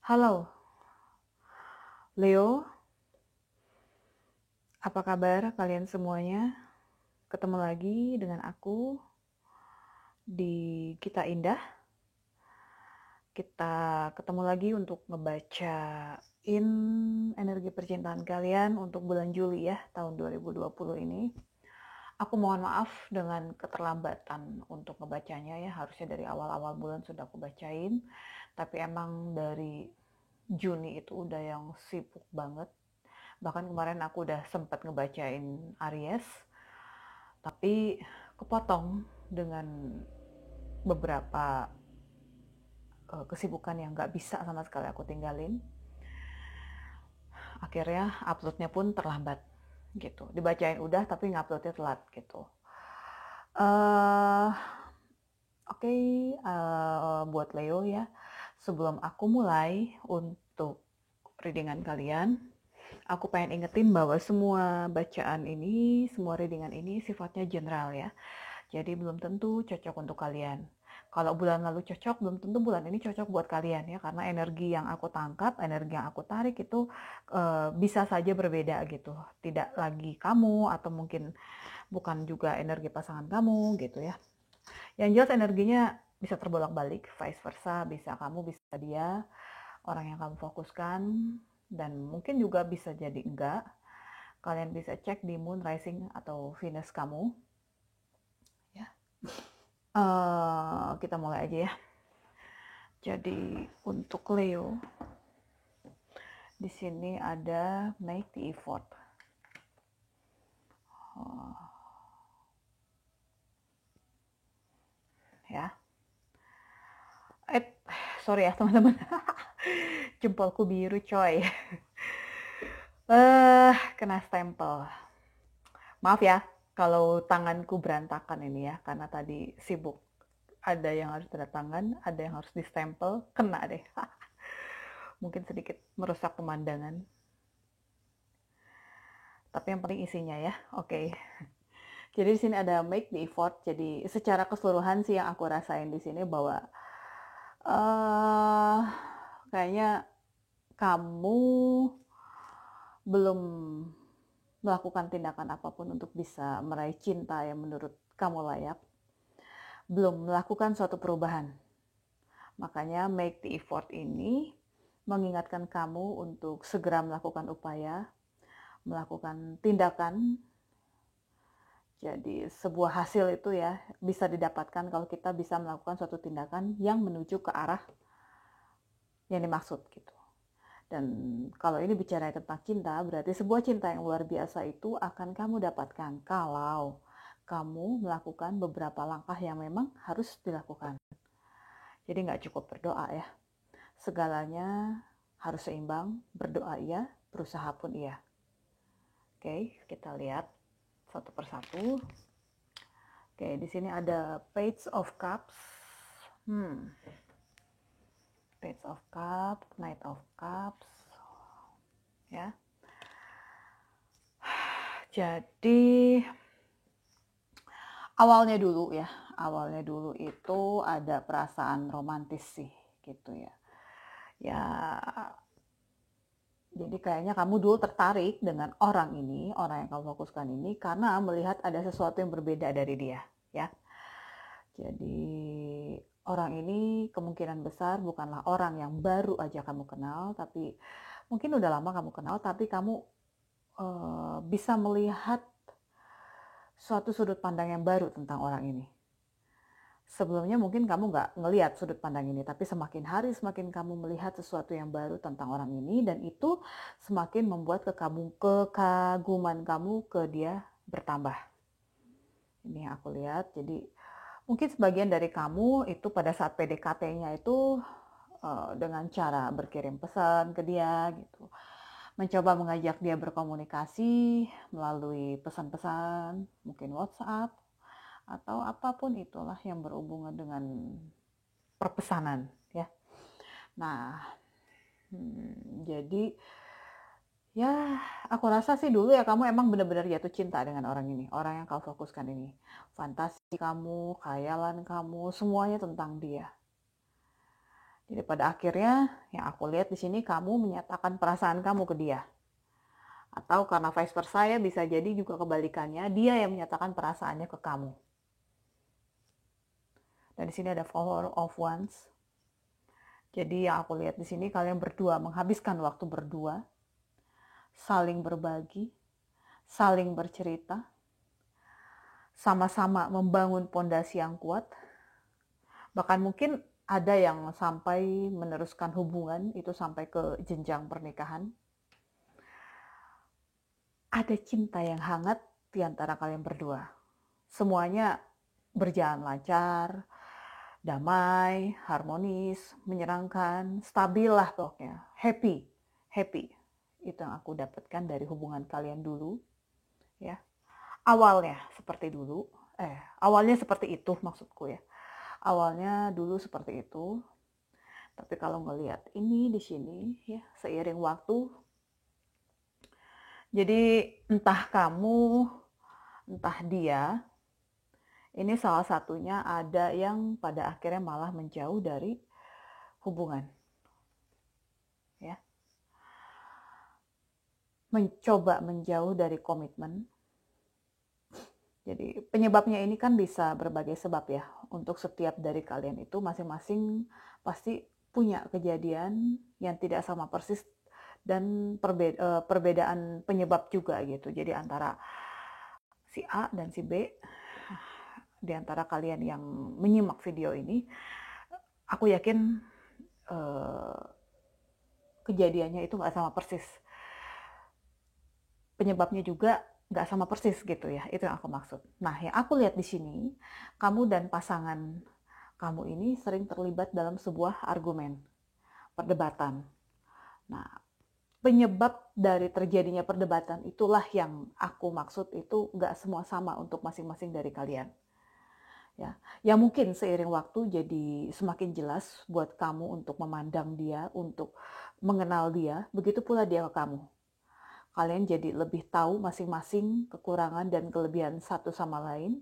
Halo, Leo, apa kabar kalian semuanya? Ketemu lagi dengan aku di Kita Indah. Kita ketemu lagi untuk ngebacain energi percintaan kalian untuk bulan Juli ya, tahun 2020 ini. Aku mohon maaf dengan keterlambatan untuk ngebacanya ya, harusnya dari awal-awal bulan sudah aku bacain. Tapi emang dari Juni itu udah yang sibuk banget. Bahkan kemarin aku udah sempat ngebacain Aries, tapi kepotong dengan beberapa kesibukan yang nggak bisa sama sekali aku tinggalin. Akhirnya uploadnya pun terlambat gitu. Dibacain udah tapi nguploadnya telat gitu. uh, Oke, buat Leo ya. Sebelum aku mulai untuk readingan kalian, aku pengen ingetin bahwa semua bacaan ini, semua readingan ini sifatnya general ya. Jadi belum tentu cocok untuk kalian. Kalau bulan lalu cocok, belum tentu bulan ini cocok buat kalian ya, karena energi yang aku tangkap, energi yang aku tarik itu bisa saja berbeda gitu. Tidak lagi kamu atau mungkin bukan juga energi pasangan kamu gitu ya. Yang jelas energinya bisa terbolak-balik, vice versa, bisa kamu, bisa dia, orang yang kamu fokuskan, dan mungkin juga bisa jadi enggak. Kalian bisa cek di moon, rising, atau Venus kamu. Ya. Kita mulai aja ya. Jadi untuk Leo, di sini ada make the effort. Oh, ya. Sorry ya teman-teman. Jempolku biru coy. Kena stempel. Maaf ya kalau tanganku berantakan ini ya, karena tadi sibuk. Ada yang harus tanda tangan, ada yang harus distempel, kena deh. Mungkin sedikit merusak pemandangan. Tapi yang penting isinya ya. Oke. Jadi di sini ada make the effort. Jadi secara keseluruhan sih yang aku rasain di sini bahwa uh, kayaknya kamu belum melakukan tindakan apapun untuk bisa meraih cinta yang menurut kamu layak. Belum melakukan suatu perubahan. Makanya make the effort ini mengingatkan kamu untuk segera melakukan upaya, melakukan tindakan. Jadi sebuah hasil itu ya bisa didapatkan kalau kita bisa melakukan suatu tindakan yang menuju ke arah yang dimaksud gitu. Dan kalau ini bicara tentang cinta, berarti sebuah cinta yang luar biasa itu akan kamu dapatkan kalau kamu melakukan beberapa langkah yang memang harus dilakukan. Jadi nggak cukup berdoa ya. Segalanya harus seimbang, berdoa iya, berusaha pun iya. Oke, kita lihat satu persatu. Oke, di sini ada Page of Cups. Page of Cups, Knight of Cups. Ya. Jadi awalnya dulu itu ada perasaan romantis sih gitu ya. Ya, jadi kayaknya kamu dulu tertarik dengan orang ini, orang yang kamu fokuskan ini karena melihat ada sesuatu yang berbeda dari dia, ya. Jadi orang ini kemungkinan besar bukanlah orang yang baru aja kamu kenal, tapi mungkin udah lama kamu kenal, tapi kamu bisa melihat suatu sudut pandang yang baru tentang orang ini. Sebelumnya mungkin kamu nggak ngelihat sudut pandang ini, tapi semakin hari semakin kamu melihat sesuatu yang baru tentang orang ini, dan itu semakin membuat kekaguman kamu ke dia bertambah. Ini yang aku lihat. Jadi mungkin sebagian dari kamu itu pada saat PDKT-nya itu dengan cara berkirim pesan ke dia gitu, mencoba mengajak dia berkomunikasi melalui pesan-pesan, mungkin WhatsApp atau apapun itulah yang berhubungan dengan perpesanan ya. Nah, jadi ya aku rasa sih dulu ya kamu emang benar-benar jatuh cinta dengan orang ini, orang yang kau fokuskan ini. Fantasi kamu, khayalan kamu, semuanya tentang dia. Jadi pada akhirnya yang aku lihat di sini kamu menyatakan perasaan kamu ke dia. Atau karena vice versa ya, bisa jadi juga kebalikannya, dia yang menyatakan perasaannya ke kamu. Dan di sini ada Four of Wands. Jadi yang aku lihat di sini kalian berdua menghabiskan waktu berdua, saling berbagi, saling bercerita, sama-sama membangun pondasi yang kuat. Bahkan mungkin ada yang sampai meneruskan hubungan itu sampai ke jenjang pernikahan. Ada cinta yang hangat di antara kalian berdua. Semuanya berjalan lancar, damai, harmonis, menyenangkan, stabil lah pokoknya. Happy, happy. Itu yang aku dapatkan dari hubungan kalian dulu, ya. Awalnya seperti dulu, awalnya seperti itu maksudku ya. Awalnya dulu seperti itu, tapi kalau ngelihat ini di sini ya, seiring waktu, jadi entah kamu, entah dia, ini salah satunya ada yang pada akhirnya malah menjauh dari hubungan, ya. Mencoba menjauh dari komitmen. Jadi penyebabnya ini kan bisa berbagai sebab ya. Untuk setiap dari kalian itu masing-masing pasti punya kejadian yang tidak sama persis dan perbedaan penyebab juga gitu. Jadi antara si A dan si B, di antara kalian yang menyimak video ini, aku yakin kejadiannya itu nggak sama persis. Penyebabnya juga nggak sama persis gitu ya, itu yang aku maksud. Nah, yang aku lihat di sini, kamu dan pasangan kamu ini sering terlibat dalam sebuah argumen, perdebatan. Nah, penyebab dari terjadinya perdebatan itulah yang aku maksud, itu nggak semua sama untuk masing-masing dari kalian. Ya, yang mungkin seiring waktu jadi semakin jelas buat kamu untuk memandang dia, untuk mengenal dia, begitu pula dia ke kamu. Kalian jadi lebih tahu masing-masing kekurangan dan kelebihan satu sama lain.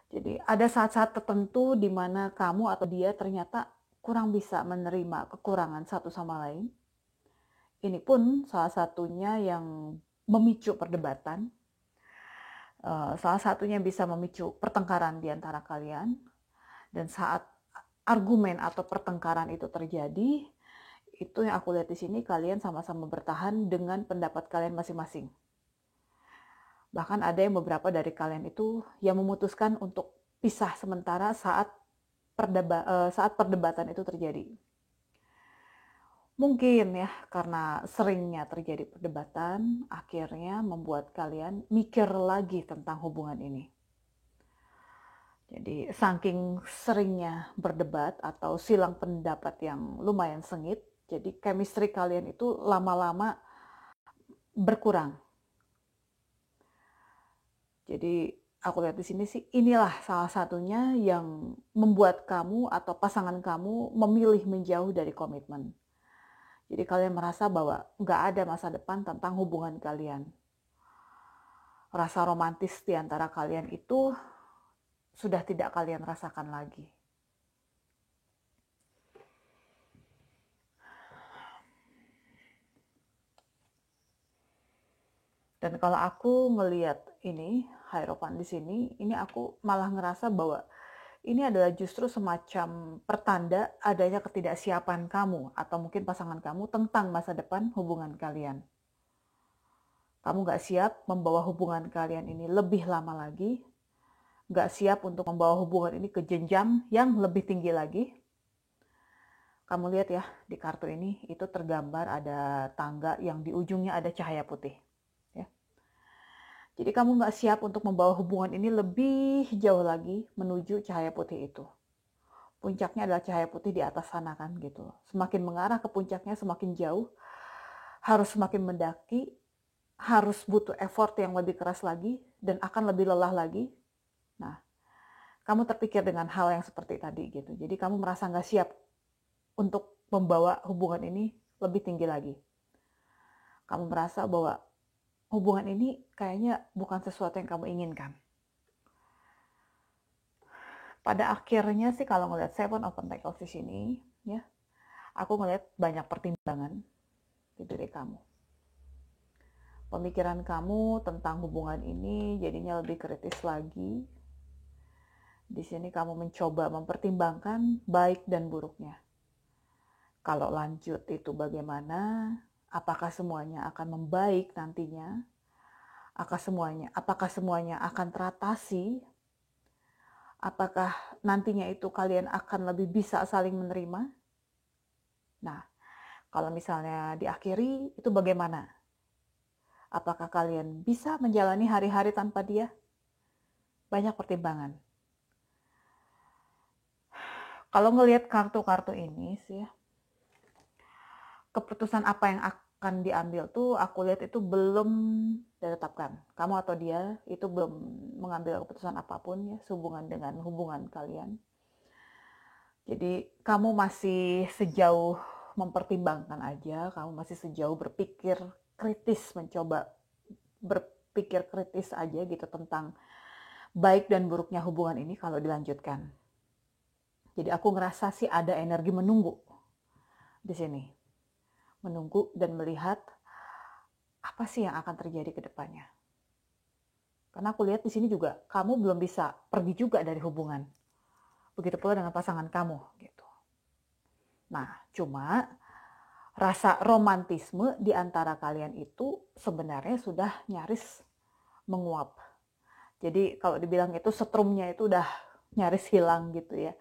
Jadi ada saat-saat tertentu di mana kamu atau dia ternyata kurang bisa menerima kekurangan satu sama lain. Ini pun salah satunya yang memicu perdebatan. Salah satunya bisa memicu pertengkaran di antara kalian. Dan saat argumen atau pertengkaran itu terjadi, itu yang aku lihat di sini, kalian sama-sama bertahan dengan pendapat kalian masing-masing. Bahkan ada yang beberapa dari kalian itu yang memutuskan untuk pisah sementara saat perdebatan itu terjadi. Mungkin ya, karena seringnya terjadi perdebatan, akhirnya membuat kalian mikir lagi tentang hubungan ini. Jadi saking seringnya berdebat atau silang pendapat yang lumayan sengit, jadi chemistry kalian itu lama-lama berkurang. Jadi aku lihat di sini sih, inilah salah satunya yang membuat kamu atau pasangan kamu memilih menjauh dari komitmen. Jadi kalian merasa bahwa nggak ada masa depan tentang hubungan kalian. Rasa romantis di antara kalian itu sudah tidak kalian rasakan lagi. Dan kalau aku melihat ini, Hierophant di sini, ini aku malah ngerasa bahwa ini adalah justru semacam pertanda adanya ketidaksiapan kamu atau mungkin pasangan kamu tentang masa depan hubungan kalian. Kamu gak siap membawa hubungan kalian ini lebih lama lagi, gak siap untuk membawa hubungan ini ke jenjang yang lebih tinggi lagi. Kamu lihat ya, di kartu ini itu tergambar ada tangga yang di ujungnya ada cahaya putih. Jadi kamu nggak siap untuk membawa hubungan ini lebih jauh lagi menuju cahaya putih itu. Puncaknya adalah cahaya putih di atas sana kan gitu. Semakin mengarah ke puncaknya semakin jauh, harus semakin mendaki, harus butuh effort yang lebih keras lagi, dan akan lebih lelah lagi. Nah, kamu terpikir dengan hal yang seperti tadi gitu. Jadi kamu merasa nggak siap untuk membawa hubungan ini lebih tinggi lagi. Kamu merasa bahwa hubungan ini kayaknya bukan sesuatu yang kamu inginkan. Pada akhirnya sih kalau ngeliat Seven of Pentacles di sini, ya, aku ngeliat banyak pertimbangan di diri kamu. Pemikiran kamu tentang hubungan ini jadinya lebih kritis lagi. Di sini kamu mencoba mempertimbangkan baik dan buruknya. Kalau lanjut itu bagaimana? Apakah semuanya akan membaik nantinya? Apakah semuanya akan teratasi? Apakah nantinya itu kalian akan lebih bisa saling menerima? Nah, kalau misalnya diakhiri, itu bagaimana? Apakah kalian bisa menjalani hari-hari tanpa dia? Banyak pertimbangan. Kalau ngelihat kartu-kartu ini sih, keputusan apa yang akan diambil tuh aku lihat itu belum ditetapkan. Kamu atau dia itu belum mengambil keputusan apapun ya sehubungan dengan hubungan kalian. Jadi kamu masih sejauh mempertimbangkan aja, kamu masih sejauh berpikir kritis, mencoba berpikir kritis aja gitu tentang baik dan buruknya hubungan ini kalau dilanjutkan. Jadi aku ngerasa sih ada energi menunggu di sini. Menunggu dan melihat apa sih yang akan terjadi ke depannya. Karena aku lihat di sini juga kamu belum bisa pergi juga dari hubungan. Begitu pula dengan pasangan kamu gitu. Nah, cuma rasa romantisme di antara kalian itu sebenarnya sudah nyaris menguap. Jadi kalau dibilang itu setrumnya itu udah nyaris hilang gitu ya.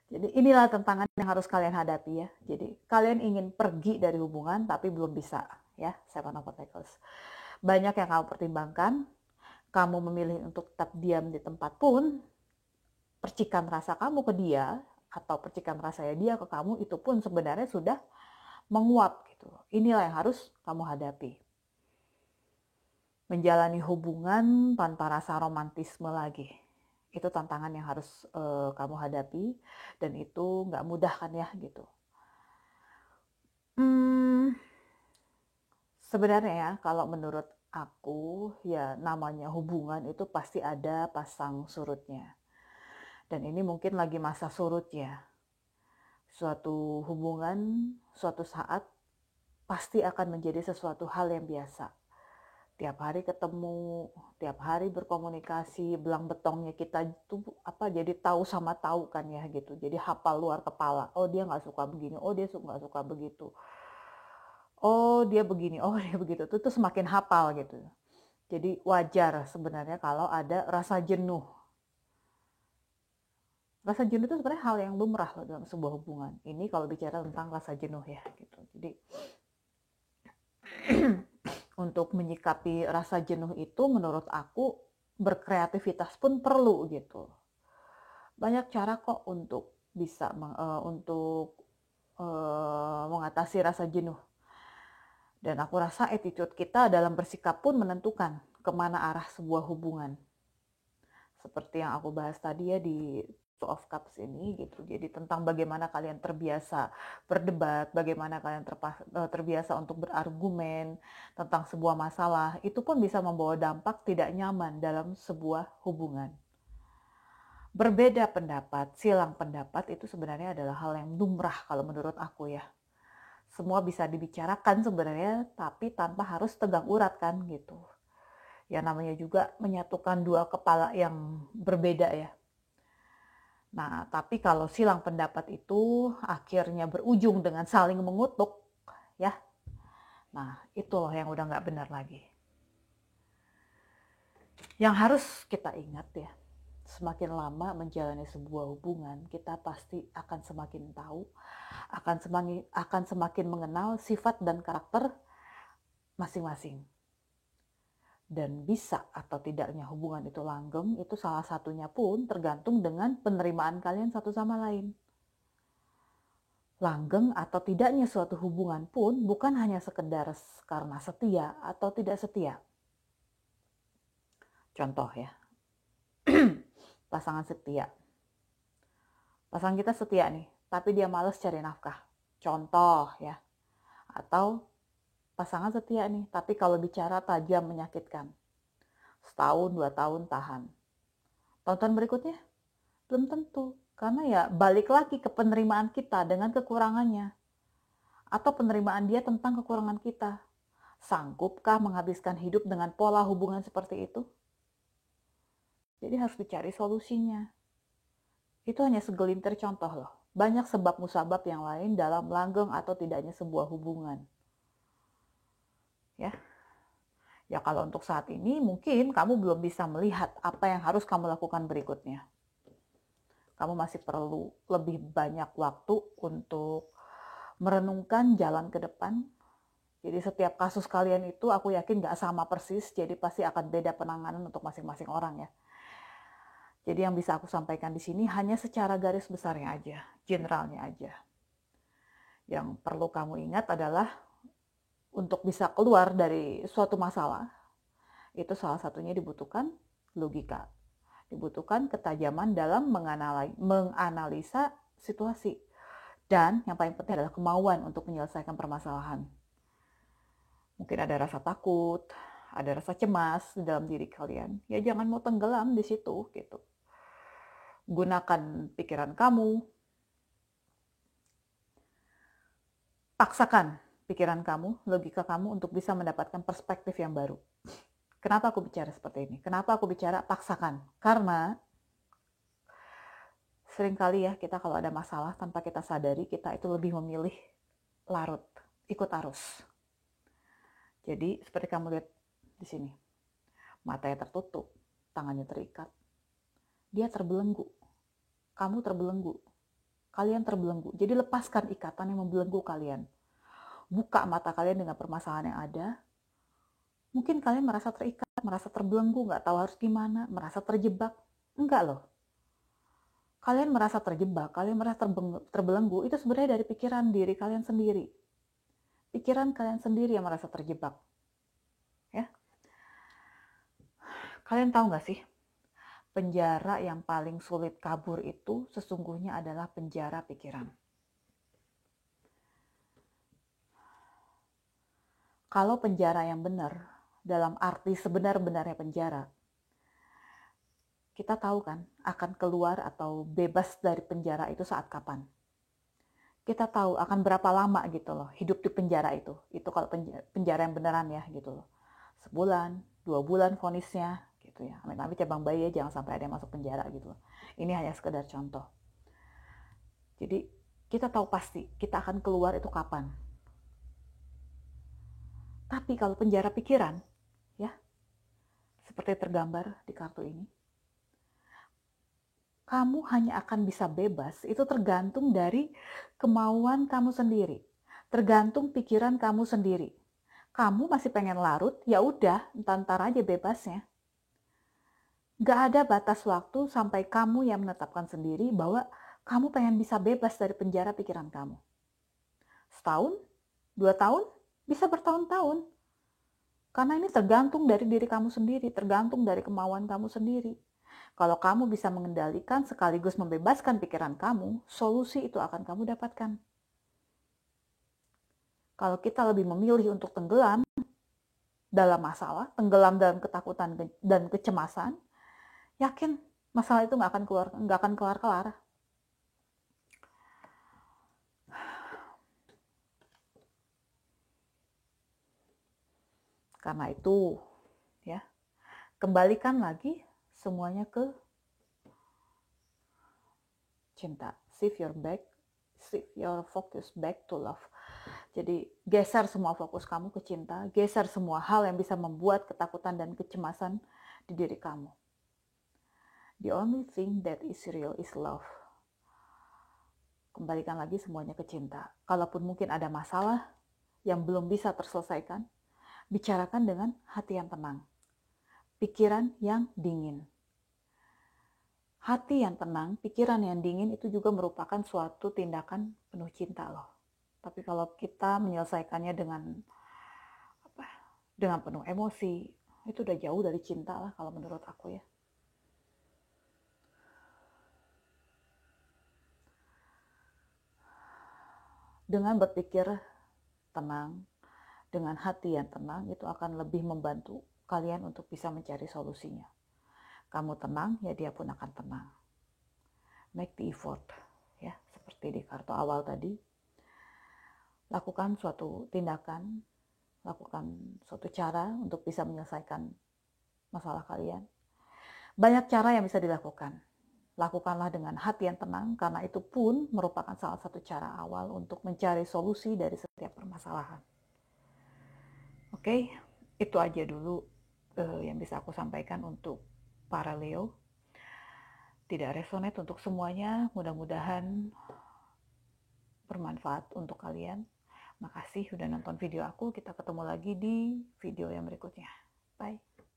Jadi inilah tantangan yang harus kalian hadapi ya. Jadi kalian ingin pergi dari hubungan tapi belum bisa ya, Seven of Pentacles. Banyak yang kamu pertimbangkan, kamu memilih untuk tetap diam di tempat pun, percikan rasa kamu ke dia atau percikan rasanya dia ke kamu itu pun sebenarnya sudah menguap gitu. Inilah yang harus kamu hadapi. Menjalani hubungan tanpa rasa romantisme lagi. Itu tantangan yang harus kamu hadapi dan itu nggak mudah kan ya gitu. Sebenarnya ya kalau menurut aku ya namanya hubungan itu pasti ada pasang surutnya. Dan ini mungkin lagi masa surut ya. Suatu hubungan suatu saat pasti akan menjadi sesuatu hal yang biasa. Tiap hari ketemu, tiap hari berkomunikasi, belang betongnya kita itu jadi tahu sama tahu kan ya gitu. Jadi hafal luar kepala. Oh dia nggak suka begini, oh dia nggak suka begitu. Oh dia begini, oh dia begitu. Itu semakin hafal gitu. Jadi wajar sebenarnya kalau ada rasa jenuh. Rasa jenuh itu sebenarnya hal yang lumrah loh dalam sebuah hubungan. Ini kalau bicara tentang rasa jenuh ya gitu. Jadi untuk menyikapi rasa jenuh itu menurut aku berkreativitas pun perlu gitu. Banyak cara kok untuk bisa mengatasi rasa jenuh. Dan aku rasa attitude kita dalam bersikap pun menentukan kemana arah sebuah hubungan. Seperti yang aku bahas tadi ya di Two of Cups ini gitu. Jadi tentang bagaimana kalian terbiasa berdebat, bagaimana kalian terbiasa untuk berargumen tentang sebuah masalah, itu pun bisa membawa dampak tidak nyaman dalam sebuah hubungan. Berbeda pendapat, silang pendapat itu sebenarnya adalah hal yang lumrah kalau menurut aku ya. Semua bisa dibicarakan sebenarnya, tapi tanpa harus tegang urat kan gitu. Ya namanya juga menyatukan dua kepala yang berbeda ya. Nah, tapi kalau silang pendapat itu akhirnya berujung dengan saling mengutuk, ya. Nah, itu loh yang udah nggak benar lagi. Yang harus kita ingat ya, semakin lama menjalani sebuah hubungan, kita pasti akan semakin tahu, akan semakin mengenal sifat dan karakter masing-masing. Dan bisa atau tidaknya hubungan itu langgeng, itu salah satunya pun tergantung dengan penerimaan kalian satu sama lain. Langgeng atau tidaknya suatu hubungan pun bukan hanya sekedar karena setia atau tidak setia. Contoh ya, pasangan setia. Pasangan kita setia nih, tapi dia males cari nafkah. Contoh ya. Atau pasangan setia nih, tapi kalau bicara tajam menyakitkan. Setahun, 2 tahun tahan. Tonton berikutnya, Belum tentu. Karena ya balik lagi ke penerimaan kita dengan kekurangannya. Atau penerimaan dia tentang kekurangan kita. Sanggupkah menghabiskan hidup dengan pola hubungan seperti itu? Jadi harus dicari solusinya. Itu hanya segelintir contoh loh. Banyak sebab musabab yang lain dalam langgeng atau tidaknya sebuah hubungan. Ya. Ya kalau untuk saat ini mungkin kamu belum bisa melihat apa yang harus kamu lakukan berikutnya. Kamu masih perlu lebih banyak waktu untuk merenungkan jalan ke depan. Jadi setiap kasus kalian itu aku yakin gak sama persis, jadi pasti akan beda penanganan untuk masing-masing orang ya. Jadi yang bisa aku sampaikan di sini hanya secara garis besarnya aja, generalnya aja. Yang perlu kamu ingat adalah untuk bisa keluar dari suatu masalah, itu salah satunya dibutuhkan logika. Dibutuhkan ketajaman dalam menganalisa situasi. Dan yang paling penting adalah kemauan untuk menyelesaikan permasalahan. Mungkin ada rasa takut, ada rasa cemas di dalam diri kalian. Ya jangan mau tenggelam di situ gitu. Gunakan pikiran kamu. Paksakan pikiran kamu, logika kamu untuk bisa mendapatkan perspektif yang baru. Kenapa aku bicara seperti ini? Kenapa aku bicara paksakan? Karena seringkali ya kita kalau ada masalah tanpa kita sadari, kita itu lebih memilih larut, ikut arus. Jadi seperti kamu lihat di sini, matanya tertutup, tangannya terikat, dia terbelenggu, kamu terbelenggu, kalian terbelenggu. Jadi lepaskan ikatan yang membelenggu kalian. Buka mata kalian dengan permasalahan yang ada. Mungkin kalian merasa terikat, merasa terbelenggu, nggak tahu harus gimana, merasa terjebak. Enggak loh. Kalian merasa terjebak, kalian merasa terbelenggu, itu sebenarnya dari pikiran diri kalian sendiri. Pikiran kalian sendiri yang merasa terjebak. Ya. Kalian tahu nggak sih, penjara yang paling sulit kabur itu sesungguhnya adalah penjara pikiran. Kalau penjara yang benar, dalam arti sebenar-benarnya penjara, kita tahu kan akan keluar atau bebas dari penjara itu saat kapan. Kita tahu akan berapa lama gitu loh hidup di penjara itu. Itu kalau penjara yang beneran ya gitu loh. Sebulan, 2 bulan vonisnya gitu ya. Amit-amit cabang bayi ya, jangan sampai ada yang masuk penjara gitu loh. Ini hanya sekedar contoh. Jadi kita tahu pasti kita akan keluar itu kapan. Tapi kalau penjara pikiran, ya, seperti tergambar di kartu ini, kamu hanya akan bisa bebas, itu tergantung dari kemauan kamu sendiri. Tergantung pikiran kamu sendiri. Kamu masih pengen larut, ya udah, entar aja bebasnya. Gak ada batas waktu sampai kamu yang menetapkan sendiri bahwa kamu pengen bisa bebas dari penjara pikiran kamu. Setahun, 2 tahun, bisa bertahun-tahun. Karena ini tergantung dari diri kamu sendiri, tergantung dari kemauan kamu sendiri. Kalau kamu bisa mengendalikan sekaligus membebaskan pikiran kamu, solusi itu akan kamu dapatkan. Kalau kita lebih memilih untuk tenggelam dalam masalah, tenggelam dalam ketakutan dan kecemasan, yakin masalah itu nggak akan kelar-kelar. Karena itu, ya, kembalikan lagi semuanya ke cinta. Shift your focus back to love. Jadi geser semua fokus kamu ke cinta, geser semua hal yang bisa membuat ketakutan dan kecemasan di diri kamu. The only thing that is real is love. Kembalikan lagi semuanya ke cinta. Kalaupun mungkin ada masalah yang belum bisa terselesaikan, bicarakan dengan hati yang tenang, pikiran yang dingin. Hati yang tenang, pikiran yang dingin itu juga merupakan suatu tindakan penuh cinta loh. Tapi kalau kita menyelesaikannya dengan penuh emosi, itu udah jauh dari cinta lah kalau menurut aku ya. Dengan berpikir tenang, dengan hati yang tenang, itu akan lebih membantu kalian untuk bisa mencari solusinya. Kamu tenang, ya dia pun akan tenang. make the effort, ya, seperti di kartu awal tadi. Lakukan suatu tindakan, lakukan suatu cara untuk bisa menyelesaikan masalah kalian. Banyak cara yang bisa dilakukan. Lakukanlah dengan hati yang tenang, karena itu pun merupakan salah satu cara awal untuk mencari solusi dari setiap permasalahan. Oke, itu aja dulu yang bisa aku sampaikan untuk para Leo. Tidak resonate untuk semuanya, mudah-mudahan bermanfaat untuk kalian. Makasih udah nonton video aku, kita ketemu lagi di video yang berikutnya. Bye.